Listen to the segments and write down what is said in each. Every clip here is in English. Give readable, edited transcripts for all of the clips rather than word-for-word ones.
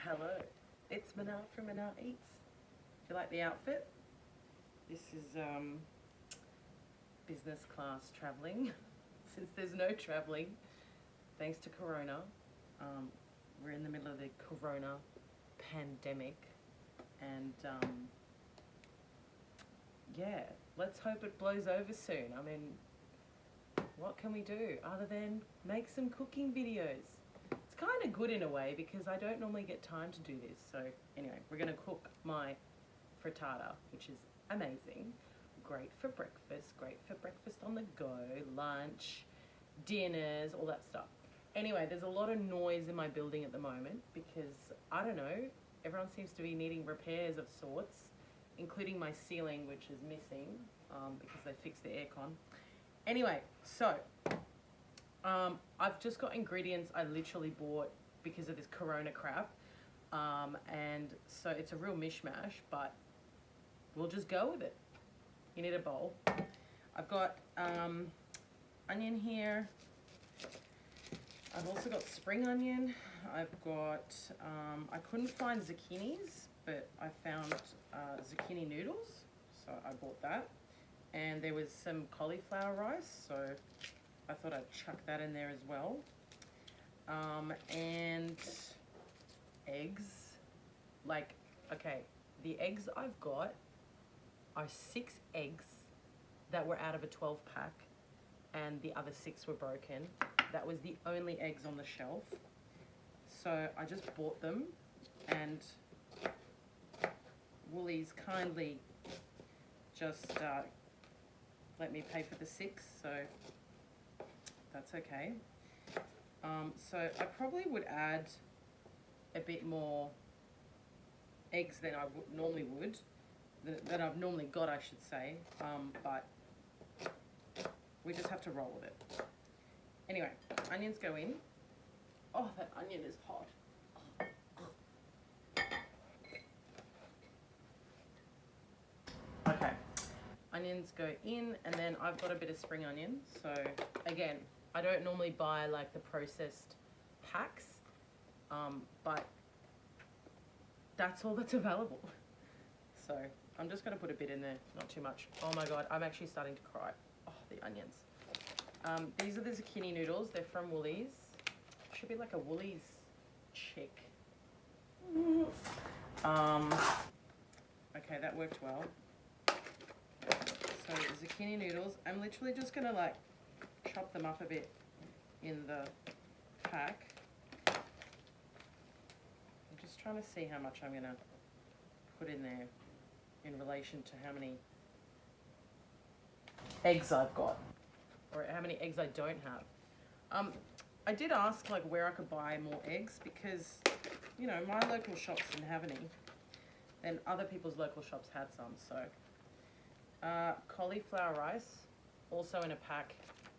Hello, it's Manal from Manal Eats. Do you like the outfit? This is business class traveling. Since there's no traveling, thanks to Corona, we're in the middle of the Corona pandemic, and yeah, let's hope it blows over soon. I mean, what can we do other than make some cooking videos? It's kind of good in a way because I don't normally get time to do this. So anyway, we're going to cook my frittata, which is amazing. Great for breakfast on the go, lunch, dinners, all that stuff. Anyway, there's a lot of noise in my building at the moment because, I don't know, everyone seems to be needing repairs of sorts, including my ceiling, which is missing because they fixed the aircon. Anyway, so I've just got ingredients I literally bought because of this Corona crap, and so it's a real mishmash, but we'll just go with it. You need a bowl. I've got onion here. I've also got spring onion. I've got, I couldn't find zucchinis, but I found zucchini noodles, so I bought that. And there was some cauliflower rice, so I thought I'd chuck that in there as well. And eggs. Like, okay, the eggs I've got are 6 eggs that were out of a 12-pack, and the other 6 were broken. That was the only eggs on the shelf. So I just bought them, and Woolies kindly just let me pay for the 6, so that's okay. So I probably would add a bit more eggs than I normally would, that I've normally got, I should say, but we just have to roll with it. Anyway, onions go in. Oh, that onion is hot. Okay, onions go in, and then I've got a bit of spring onion. So again, I don't normally buy like the processed packs, but that's all that's available. So I'm just gonna put a bit in there, not too much. Oh my God, I'm actually starting to cry. Oh, the onions. These are the zucchini noodles. They're from Woolies. Should be like a Woolies chick. Okay, that worked well. So the zucchini noodles, I'm literally just gonna like chop them up a bit in the pack. I'm just trying to see how much I'm gonna put in there in relation to how many eggs I've got, or how many eggs I don't have. I did ask like where I could buy more eggs because, you know, my local shops didn't have any, and other people's local shops had some. So cauliflower rice, also in a pack.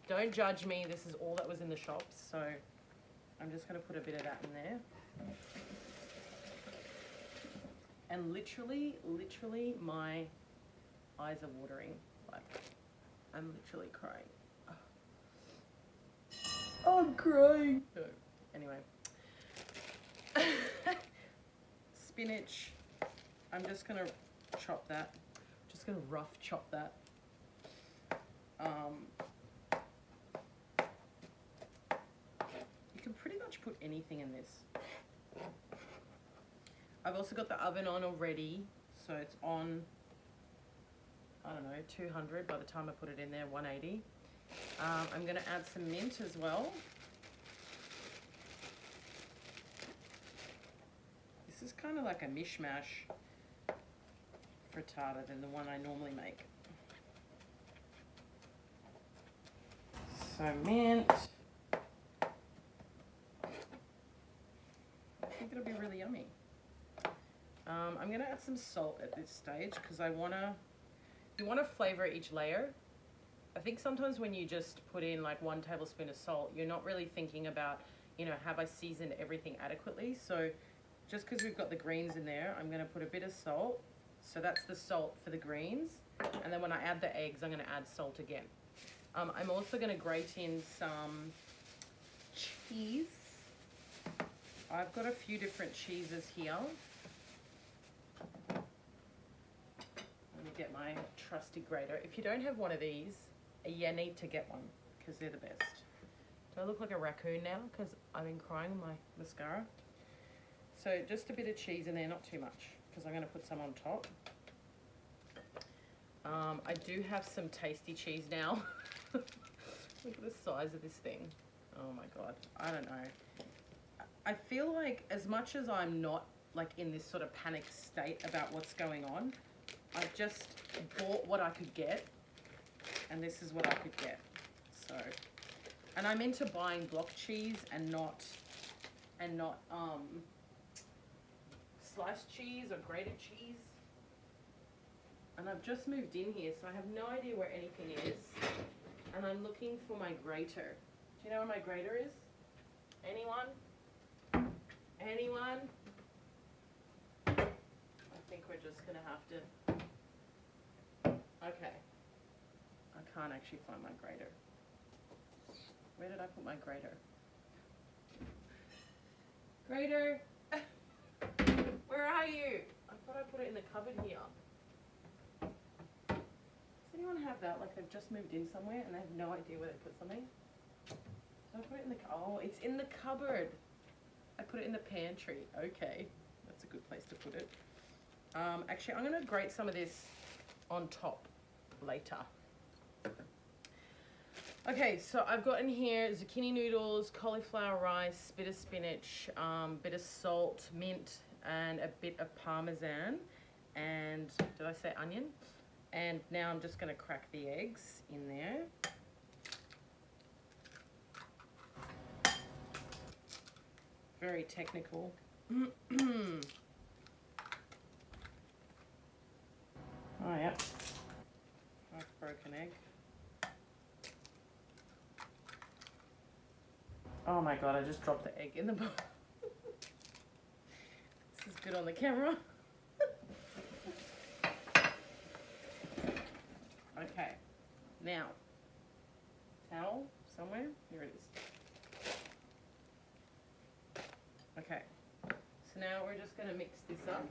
Don't judge me, this is all that was in the shops, so I'm just gonna put a bit of that in there. And literally my eyes are watering. Like, I'm literally crying. Oh, I'm crying. No. Anyway. Spinach. I'm just gonna chop that. Just gonna rough chop that. You can pretty much put anything in this. I've also got the oven on already, so it's on, I don't know, 200 by the time I put it in there, 180. I'm gonna add some mint as well. This is kind of like a mishmash frittata than the one I normally make. So mint. I think it'll be really yummy. I'm gonna add some salt at this stage because you wanna flavor each layer. I think sometimes when you just put in like 1 tablespoon of salt, you're not really thinking about, you know, have I seasoned everything adequately? So just because we've got the greens in there, I'm gonna put a bit of salt. So that's the salt for the greens. And then when I add the eggs, I'm gonna add salt again. I'm also gonna grate in some cheese. I've got a few different cheeses here. Let me get my trusty grater. If you don't have one of these, you need to get one because they're the best. Do I look like a raccoon now because I've been crying with my mascara? So just a bit of cheese in there, not too much, because I'm going to put some on top. I do have some tasty cheese now. Look at the size of this thing. Oh my God, I don't know. I feel like as much as I'm not like in this sort of panic state about what's going on, I just bought what I could get, and this is what I could get. So, and I'm into buying block cheese and not sliced cheese or grated cheese. And I've just moved in here, so I have no idea where anything is. And I'm looking for my grater. Do you know where my grater is? Anyone? Anyone? I think we're just gonna have to... Okay. I can't actually find my grater. Where did I put my grater? Grater! Where are you? I thought I put it in the cupboard here. Does anyone have that? Like they've just moved in somewhere and they have no idea where they put something? Did I put it in the... Oh, it's in the cupboard. I put it in the pantry. Okay, that's a good place to put it. Actually, I'm going to grate some of this on top later. Okay, so I've got in here zucchini noodles, cauliflower rice, bit of spinach, bit of salt, mint, and a bit of parmesan. And did I say onion? And now I'm just going to crack the eggs in there. Very technical. Oh, yeah. Half broken egg. Oh my God, I just dropped the egg in the bowl. This is good on the camera. Okay, now, towel somewhere, here it is. Okay, so now we're just gonna mix this up.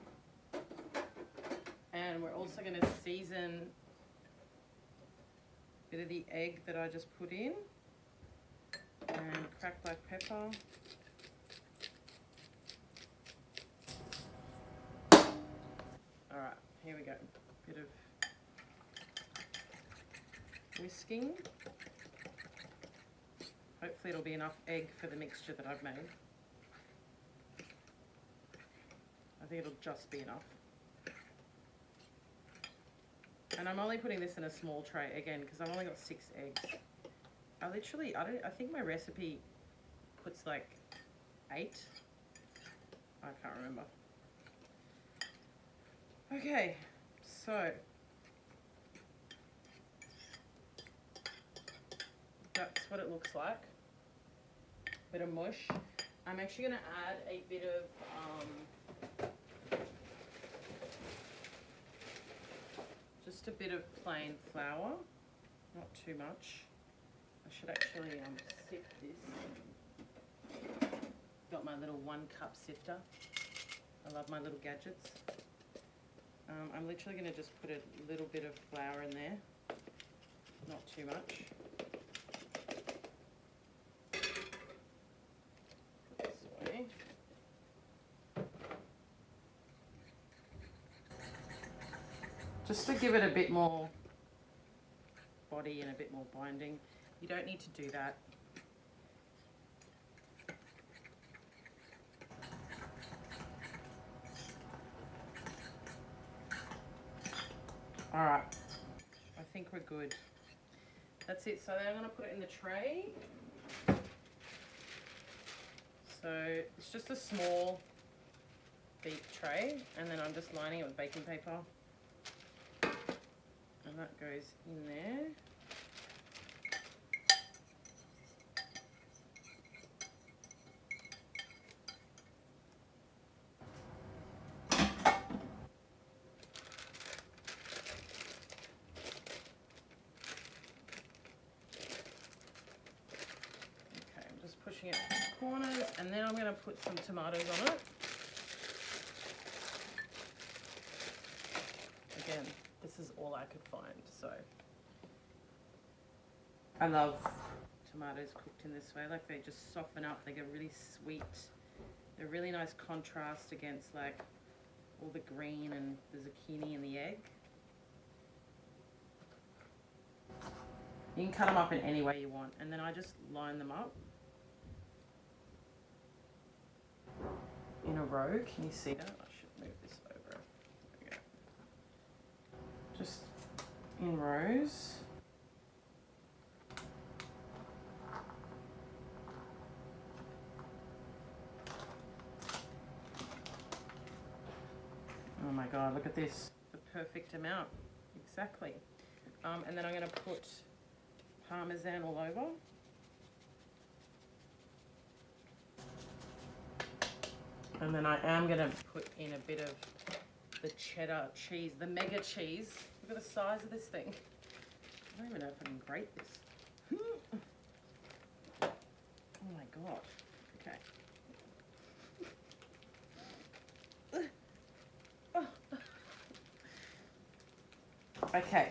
And we're also gonna season a bit of the egg that I just put in. And cracked black pepper. Alright, here we go. Bit of whisking. Hopefully it'll be enough egg for the mixture that I've made. I think it'll just be enough. And I'm only putting this in a small tray again because I've only got 6 eggs. I think my recipe puts like 8. I can't remember. Okay, so that's what it looks like. Bit of mush. I'm actually going to add a bit of just a bit of plain flour, not too much. I should actually sift this. Got my little 1 cup sifter. I love my little gadgets. I'm literally going to just put a little bit of flour in there, not too much. Put this away. Just to give it a bit more body and a bit more binding. You don't need to do that. All right, I think we're good. That's it. So then I'm going to put it in the tray. So it's just a small deep tray, and then I'm just lining it with baking paper. And that goes in there. pushing it to the corners, and then I'm going to put some tomatoes on it. Again, this is all I could find, so I love tomatoes cooked in this way. Like, they just soften up, they get really sweet. They're a really nice contrast against like all the green and the zucchini and the egg. You can cut them up in any way you want, and then I just line them up in a row. Can you see that? I should move this over. There we go. Just in rows. Oh my God, look at this. The perfect amount. Exactly. And then I'm going to put Parmesan all over. And then I am going to put in a bit of the cheddar cheese, the mega cheese. Look at the size of this thing. I don't even know if I can grate this. Oh my God. Okay. Okay.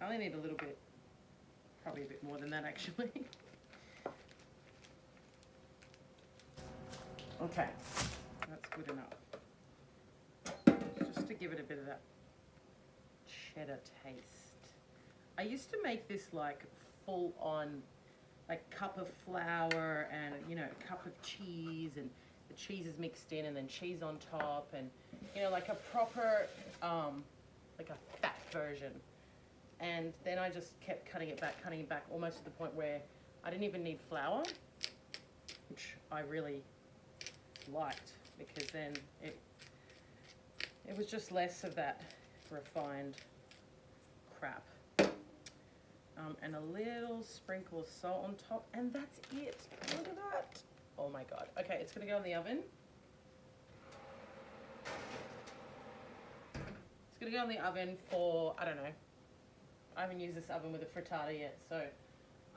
I only need a little bit, probably a bit more than that actually. Okay, that's good enough. Just to give it a bit of that cheddar taste. I used to make this like full on, like cup of flour and, you know, a cup of cheese, and the cheese is mixed in and then cheese on top, and, you know, like a proper, like a fat version. And then I just kept cutting it back, almost to the point where I didn't even need flour, which I really liked, because then it was just less of that refined crap. And a little sprinkle of salt on top, and that's it. Look at that. Oh my God. Okay, it's gonna go in the oven. It's gonna go in the oven for, I don't know, I haven't used this oven with a frittata yet, so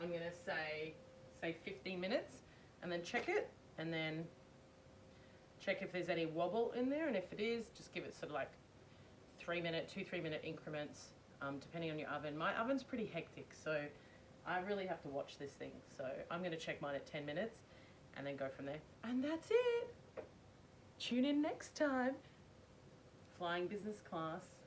I'm gonna say 15 minutes, and then check it, and then check if there's any wobble in there, and if it is, just give it sort of like 3 minute increments, depending on your oven. My oven's pretty hectic, so I really have to watch this thing. So I'm gonna check mine at 10 minutes, and then go from there. And that's it. Tune in next time. Flying business class.